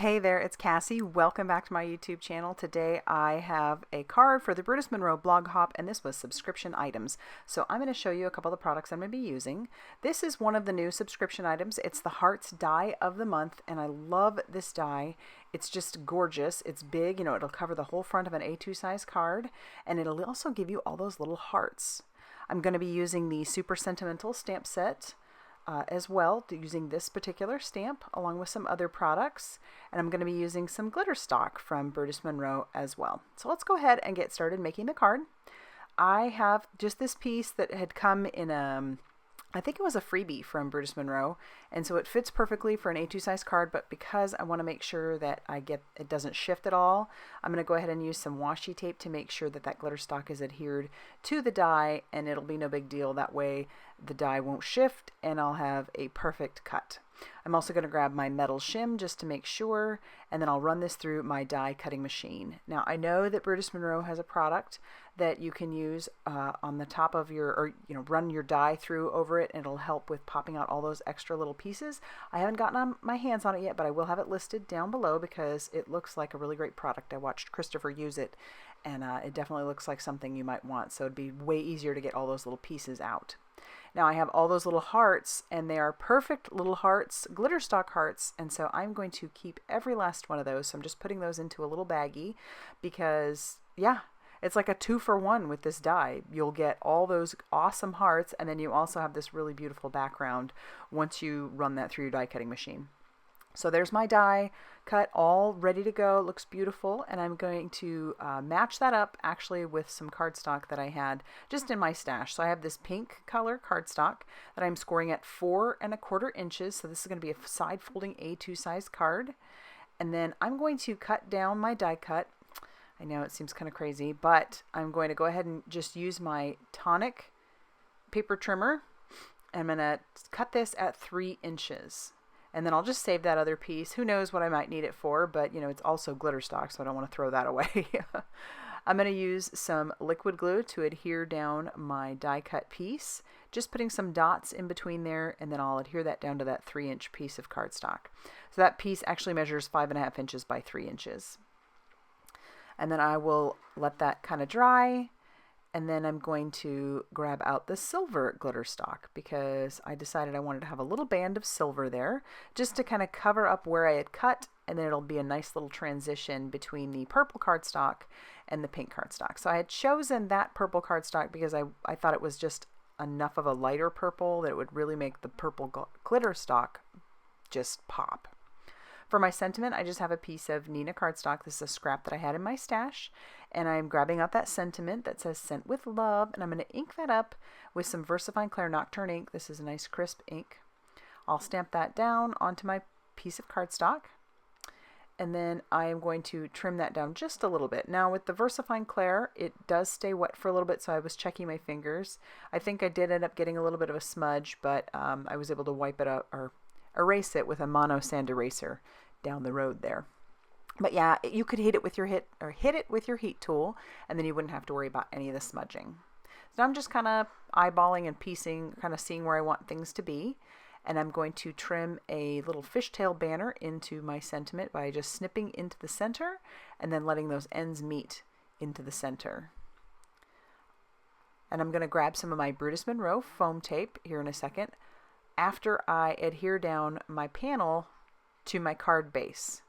Hey there, it's Cassie. Welcome back to my YouTube channel. Today I have a card for the Brutus Monroe blog hop, and this was subscription items. So I'm going to show you a couple of the products I'm going to be using. This is one of the new subscription items. It's the Hearts die of the month, and I love this die. It's just gorgeous. It's big, it'll cover the whole front of an A2 size card, and it'll also give you all those little hearts. I'm going to be using the Super Sentimental stamp set as well, using this particular stamp along with some other products, and I'm going to be using some Glitterstock from Brutus Monroe as well. So let's go ahead and get started making the card. I have just this piece that had come in I think it was a freebie from Brutus Monroe, and so it fits perfectly for an A2 size card, but because I want to make sure that it doesn't shift at all, I'm going to go ahead and use some washi tape to make sure that glitter stock is adhered to the die, and it'll be no big deal. That way the die won't shift and I'll have a perfect cut. I'm also going to grab my metal shim just to make sure, and then I'll run this through my die cutting machine. Now I know that Brutus Monroe has a product that you can use on the top of run your die through over it, and it'll help with popping out all those extra little pieces. I haven't gotten my hands on it yet, but I will have it listed down below because it looks like a really great product. I watched Christopher use it, and it definitely looks like something you might want, so it'd be way easier to get all those little pieces out. Now I have all those little hearts, and they are perfect little hearts, Glitterstock hearts, and so I'm going to keep every last one of those. So I'm just putting those into a little baggie because, yeah, it's like a 2-for-1 with this die. You'll get all those awesome hearts, and then you also have this really beautiful background once you run that through your die cutting machine. So there's my die cut, all ready to go. It looks beautiful, and I'm going to match that up actually with some cardstock that I had just in my stash. So I have this pink color cardstock that I'm scoring at 4¼ inches. So this is going to be a side folding A2 size card. And then I'm going to cut down my die cut. I know it seems kind of crazy, but I'm going to go ahead and just use my tonic paper trimmer. I'm going to cut this at 3 inches. And then I'll just save that other piece. Who knows what I might need it for, but it's also Glitterstock, so I don't want to throw that away. I'm going to use some liquid glue to adhere down my die cut piece, just putting some dots in between there, and then I'll adhere that down to that 3-inch piece of cardstock. So that piece actually measures 5½ inches by 3 inches. And then I will let that kind of dry. And then I'm going to grab out the silver Glitterstock because I decided I wanted to have a little band of silver there just to kind of cover up where I had cut, and then it'll be a nice little transition between the purple cardstock and the pink cardstock. So I had chosen that purple cardstock because I thought it was just enough of a lighter purple that it would really make the purple Glitterstock just pop. For my sentiment, I just have a piece of Nina cardstock. This is a scrap that I had in my stash, and I'm grabbing out that sentiment that says "Sent with Love," and I'm going to ink that up with some VersaFine Clair Nocturne ink. This is a nice crisp ink. I'll stamp that down onto my piece of cardstock, and then I am going to trim that down just a little bit. Now with the VersaFine Clair, it does stay wet for a little bit, so I was checking my fingers. I think I did end up getting a little bit of a smudge, but I was able to wipe it up or erase it with a mono sand eraser down the road there. But yeah, you could hit it with your heat tool, and then you wouldn't have to worry about any of the smudging. So I'm just kind of eyeballing and piecing, kind of seeing where I want things to be, and I'm going to trim a little fishtail banner into my sentiment by just snipping into the center and then letting those ends meet into the center. And I'm going to grab some of my Brutus Monroe foam tape here in a second after I adhere down my panel to my card base.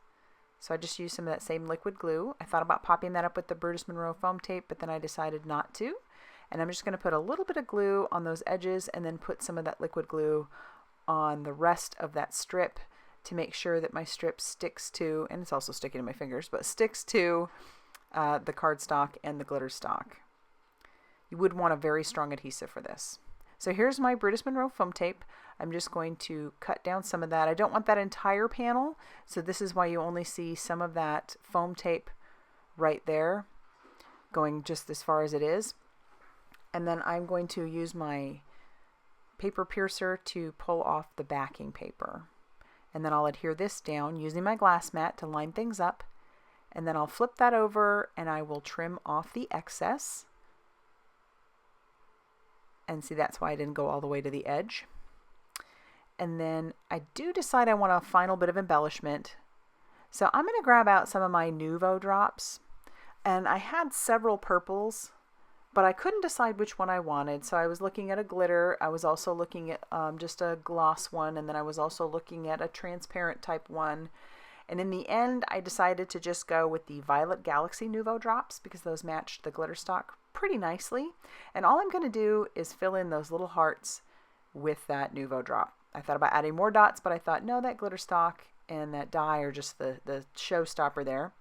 So I just used some of that same liquid glue. I thought about popping that up with the Brutus Monroe foam tape, but then I decided not to. And I'm just going to put a little bit of glue on those edges and then put some of that liquid glue on the rest of that strip to make sure that my strip sticks to, and it's also sticking to my fingers, but sticks to the cardstock and the Glitterstock. You would want a very strong adhesive for this. So here's my Brutus Monroe foam tape. I'm just going to cut down some of that. I don't want that entire panel, so this is why you only see some of that foam tape right there, going just as far as it is. And then I'm going to use my paper piercer to pull off the backing paper. And then I'll adhere this down using my glass mat to line things up. And then I'll flip that over and I will trim off the excess. And see, that's why I didn't go all the way to the edge. And then I do decide I want a final bit of embellishment. So I'm going to grab out some of my Nuvo drops, and I had several purples, but I couldn't decide which one I wanted. So I was looking at a glitter, I was also looking at just a gloss one, and then I was also looking at a transparent type one. And in the end, I decided to just go with the Violet Galaxy Nuvo drops because those matched the Glitterstock pretty nicely. And all I'm going to do is fill in those little hearts with that Nuvo drop. I thought about adding more dots, but I thought, no, that Glitterstock and that die are just the showstopper there.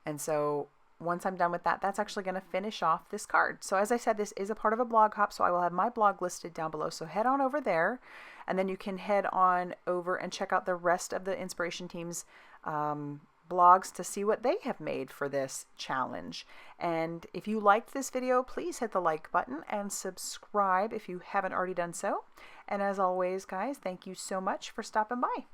And so once I'm done with that, that's actually going to finish off this card. So as I said, this is a part of a blog hop, so I will have my blog listed down below. So head on over there, and then you can head on over and check out the rest of the Inspiration Team's blogs to see what they have made for this challenge. And if you liked this video, please hit the like button and subscribe if you haven't already done so. And as always, guys, thank you so much for stopping by.